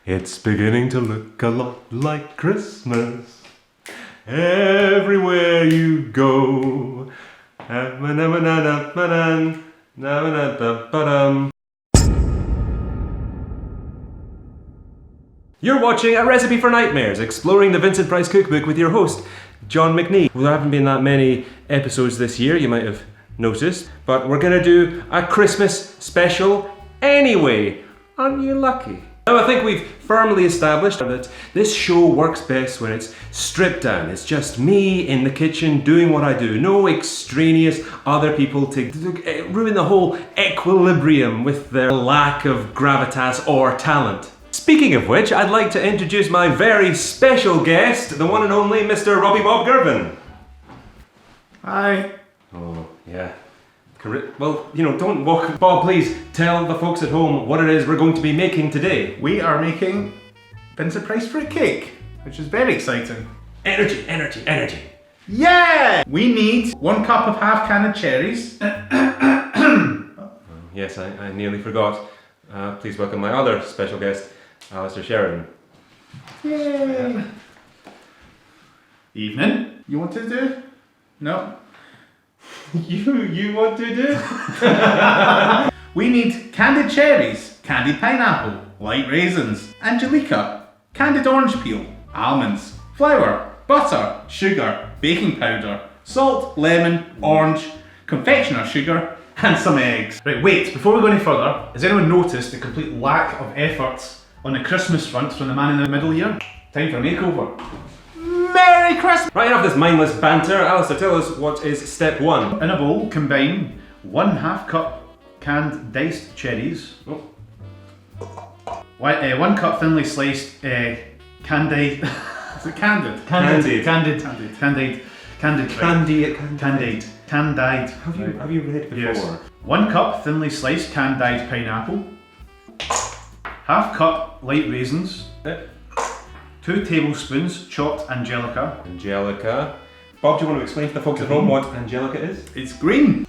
It's beginning to look a lot like Christmas everywhere you go. You're watching A Recipe for Nightmares, exploring the Vincent Price cookbook with your host, John McNee. Well, there haven't been that many episodes this year, you might have noticed, but we're going to do a Christmas special anyway. Aren't you lucky? Now, I think we've firmly established that this show works best when it's stripped down. It's just me in the kitchen doing what I do. No extraneous other people to ruin the whole equilibrium with their lack of gravitas or talent. Speaking of which, I'd like to introduce my very special guest, the one and only Mr. Robbie Bob Girvin. Hi. Oh, yeah. Well, don't walk. Bob, please tell the folks at home what it is we're going to be making today. We are making Vincent Price fruitcake, which is very exciting. Energy, energy, energy. Yeah! We need 1 cup of half-canned cherries. Yes, I nearly forgot. Please welcome my other special guest, Alistair Sheridan. Yay! Evening. You want to do? No? You want to do? We need candied cherries, candied pineapple, light raisins, angelica, candied orange peel, almonds, flour, butter, sugar, baking powder, salt, lemon, orange, confectioner sugar, and some eggs. Right, wait, before we go any further, has anyone noticed the complete lack of effort on the Christmas front from the man in the middle here? Time for a makeover. Merry Christmas! Right, enough of this mindless banter. Alistair, tell us what is step 1. In a bowl, combine 1/2 cup canned diced cherries. Oh. 1 cup thinly sliced candied. Is it candid? Candied. Candied. Have you read before? Yes. 1 cup thinly sliced candied pineapple. 1/2 cup light raisins. 2 tablespoons chopped angelica. Angelica. Bob, do you want to explain to the folks at home what angelica is? It's green.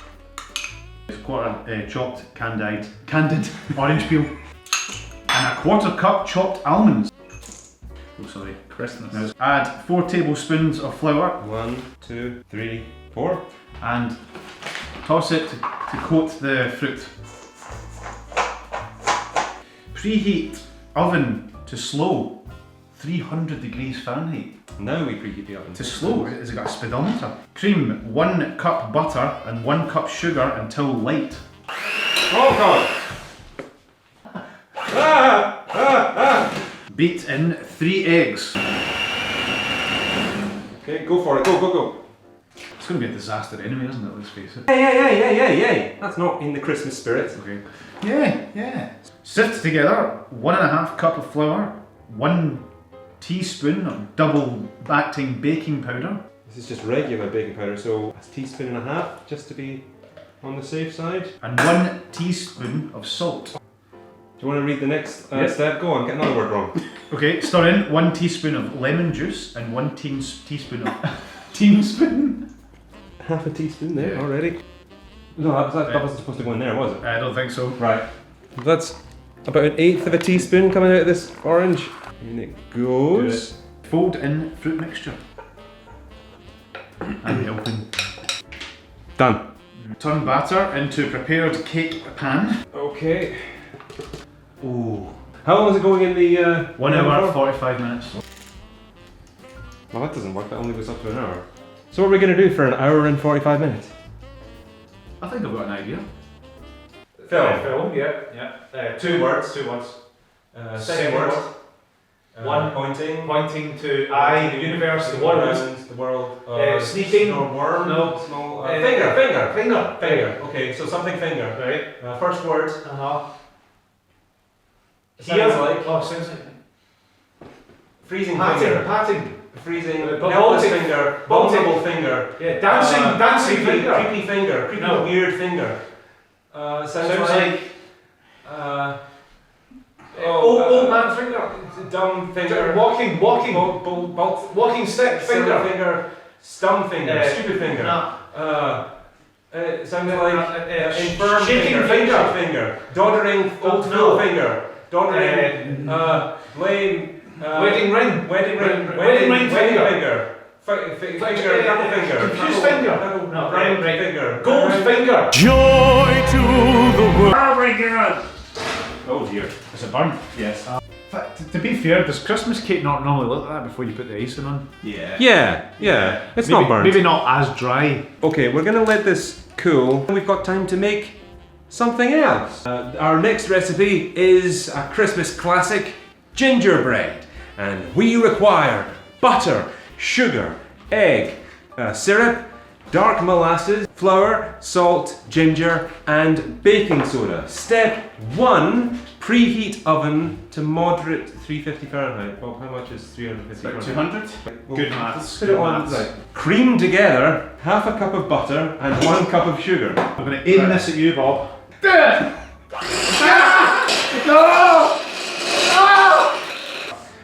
It's 1/4 chopped candied orange peel. And 1/4 cup chopped almonds. Oh, sorry, Christmas. Now add 4 tablespoons of flour. 1, 2, 3, 4. And toss it to coat the fruit. Preheat oven to slow, 300 degrees Fahrenheit. Now we preheat the oven. To slow, has it got a speedometer? Cream 1 cup butter and 1 cup sugar until light. Oh God! Beat in 3 eggs. Okay, go for it. Go. It's going to be a disaster anyway, isn't it? Let's face it. Hey! That's not in the Christmas spirit. Okay. Yeah. Sift together 1/2 cup of flour, 1 teaspoon of double acting baking powder. This is just regular baking powder, so a teaspoon and a half, just to be on the safe side. And 1 teaspoon of salt. Do you want to read the next Yes. step? Go on, get another word wrong. Okay, stir in 1 teaspoon of lemon juice and 1 teaspoon of teaspoon. Half a teaspoon there Yeah. already. No, that wasn't supposed to go in there, was it? I don't think so. Right. That's about 1/8 of a teaspoon coming out of this orange. In it goes. Fold in fruit mixture. And helping. Done. Turn batter into prepared cake pan. Okay. Ooh. How long is it going in the 1 hour, 45 minutes. Well, that doesn't work. That only goes up to an hour. So what are we going to do for an hour and 45 minutes? I think I've got an idea. Film, yeah. 2 words. Second word. One pointing to I, the universe, the world. The world. Sneaking. Or worm. No. Small. Finger. Okay, so something finger. Right. First word. Here. Sounds like Sounds like freezing finger. patting. Freezing. Baltic. Helpless finger. Baltic. Vulnerable finger. Yeah, dancing creepy, finger. Creepy finger. Creepy No. weird finger. Sounds like. Old man finger. Dumb finger. Walking. Walking stick Finger. finger. Finger. Stum finger. Stupid finger. No. Sounds like infirm shaking finger. finger. Finger. Doddering old fool No. finger. Don't ring. Blame. Wedding ring. Wedding ring. Wedding ring finger. Finger. Finger. Double finger. Confused finger. No, Right. finger. Gold finger. Joy to the world. Oh my god. Oh dear. Is it burnt? Yes. But to be fair, does Christmas cake not normally look like that before you put the icing on? Yeah. Yeah. It's not burnt. Maybe not as dry. Okay, we're gonna let this cool. We've got time to make something else. Our next recipe is a Christmas classic, gingerbread. And we require butter, sugar, egg, syrup, dark molasses, flour, salt, ginger, and baking soda. Step 1, preheat oven to moderate 350 Fahrenheit. Well, how much is 350 About Fahrenheit? 200. Well, Good maths. Put it on. Right. Cream together half a cup of butter and 1 cup of sugar. I'm going to aim this at you, Bob.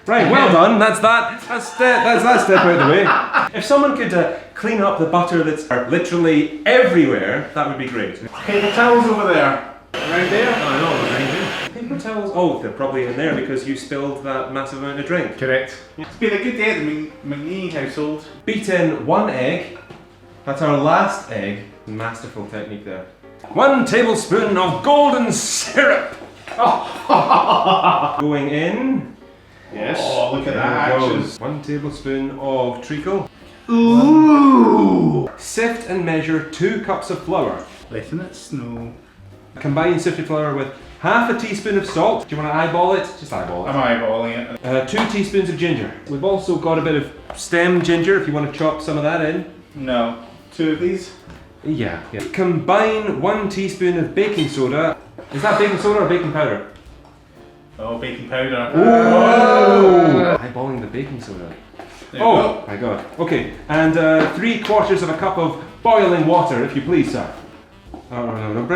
Right, well done. That's that. That's that step out of the way. If someone could clean up the butter that's literally everywhere, that would be great. Paper towels over there. Right there? I know, behind you. Paper towels? Oh, they're probably in there because you spilled that massive amount of drink. Correct. It's been a good day at the McNee household. Beat in 1 egg. That's our last egg. Masterful technique there. 1 tablespoon of golden syrup. Going in. Yes. Oh, look at There that it action. goes. 1 tablespoon of treacle. Ooh! Sift and measure 2 cups of flour. Letting it snow. Combine sifted flour with half a teaspoon of salt. Do you want to eyeball it? Just eyeball it. I'm eyeballing it. 2 teaspoons of ginger. We've also got a bit of stem ginger if you want to chop some of that in. No. 2 of these. Yeah. Combine 1 teaspoon of baking soda. Is that baking soda or baking powder? Oh, baking powder. Oh! Eyeballing the baking soda. There you Oh go. my god. Okay, and 3/4 of a cup of boiling water, if you please, sir. Oh no.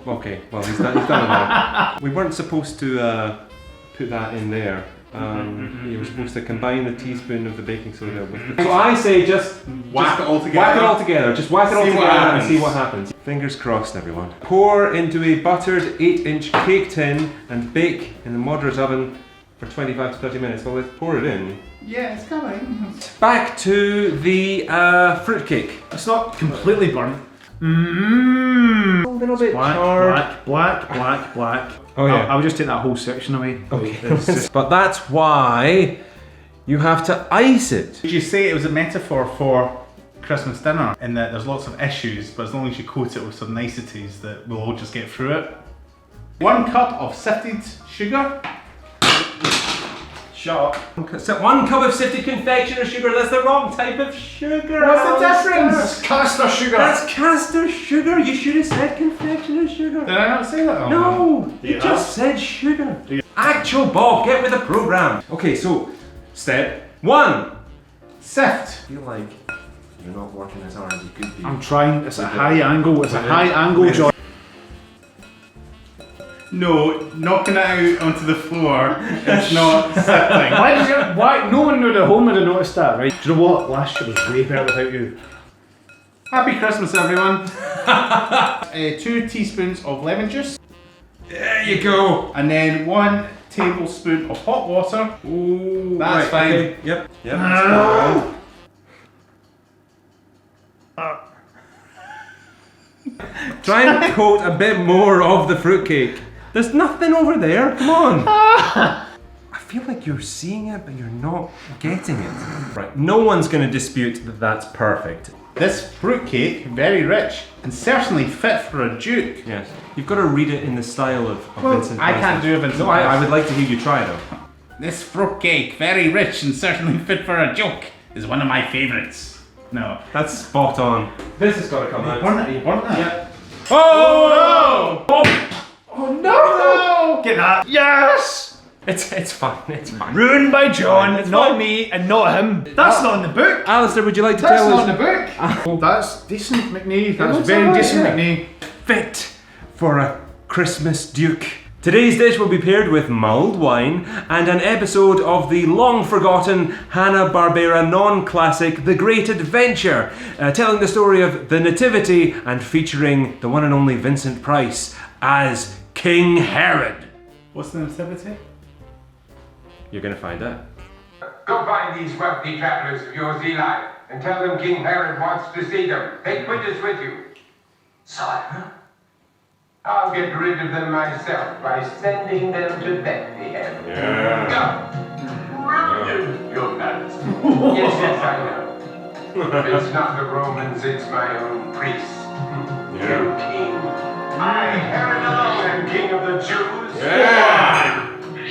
Oh, okay. Well, he's done it now. We weren't supposed to put that in there. You were supposed to combine the teaspoon of the baking soda with the... So I say just Whack it all together. Whack it all together. Just whack it all See what together and happens. see what happens. Fingers crossed, everyone. Pour into a buttered 8-inch cake tin and bake in the moderate oven for 25 to 30 minutes. Well, let's pour it in. Yeah, it's coming. Back to the fruitcake. It's not completely burnt. A little bit charred. Black. Oh yeah. I would just take that whole section away. It's just- But that's why you have to ice it. Did you say it was a metaphor for Christmas dinner in that there's lots of issues, but as long as you coat it with some niceties that we'll all just get through it? 1 cup of sifted sugar. Shut up. 1 cup of sifted confectioner sugar. That's the wrong type of sugar. What's the Alistair. difference? Caster sugar. That's caster sugar. You should have said confectioner sugar. Did I not say that? Oh, No, you Yeah. just said sugar. Actual Bob, get with the program. Okay, so step 1. Sift. I feel like you're not working as hard as you could be. I'm trying. It's a high angle. It's a high angle job. No, knocking it out onto the floor. It's not sifting. Why? No one at home would have noticed that, right? Do you know what? Last year was way better without you. Happy Christmas, everyone. 2 teaspoons of lemon juice. There you go. And then 1 tablespoon of hot water. Ooh, That's fine. Okay. Yep. That's Try and coat a bit more of the fruitcake. There's nothing over there. Come on. I feel like you're seeing it, but you're not getting it. Right. No one's going to dispute that that's perfect. This fruitcake, very rich and certainly fit for a duke. Yes. You've got to read it in the style of Vincent I Price. can't do a Vincent No, I Price. would like to hear you try though. This fruitcake, very rich and certainly fit for a joke, is one of my favourites. No. That's spot on. This has got to come out. You burnt that? Yep. Oh! Oh no! Get that. Yes! It's fine. It's fine. Ruined by John, It's not fine. me, and not him. That's not in the book. Alistair, would you like to That's tell not us? in the book. That's decent, McNee. That's looks very alright, decent, yeah. McNee. Fit for a Christmas duke. Today's dish will be paired with mulled wine and an episode of the long-forgotten Hanna-Barbera non-classic The Great Adventure, telling the story of the Nativity and featuring the one and only Vincent Price as King Herod. What's the nativity? You're going to find out. Go find these wealthy travelers of yours, Eli, and tell them King Herod wants to see them. Take witness with you. Sire? I'll get rid of them myself by sending them to Bethlehem. Brilliant, Your Majesty. Yes, I know. It's not the Romans, it's my own priests. You king. I, Herod alone, am king of the Jews.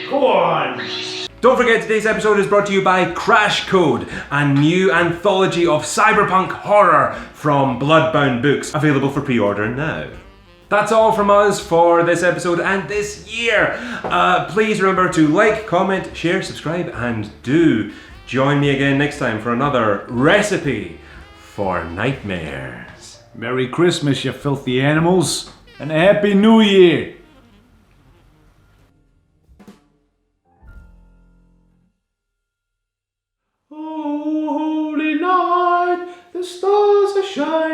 Go on! Don't forget, today's episode is brought to you by Crash Code, a new anthology of cyberpunk horror from Bloodbound Books, available for pre-order now. That's all from us for this episode and this year. Please remember to like, comment, share, subscribe, and do join me again next time for another recipe for nightmares. Merry Christmas, you filthy animals, and a Happy New Year! Holy night, the stars are shining.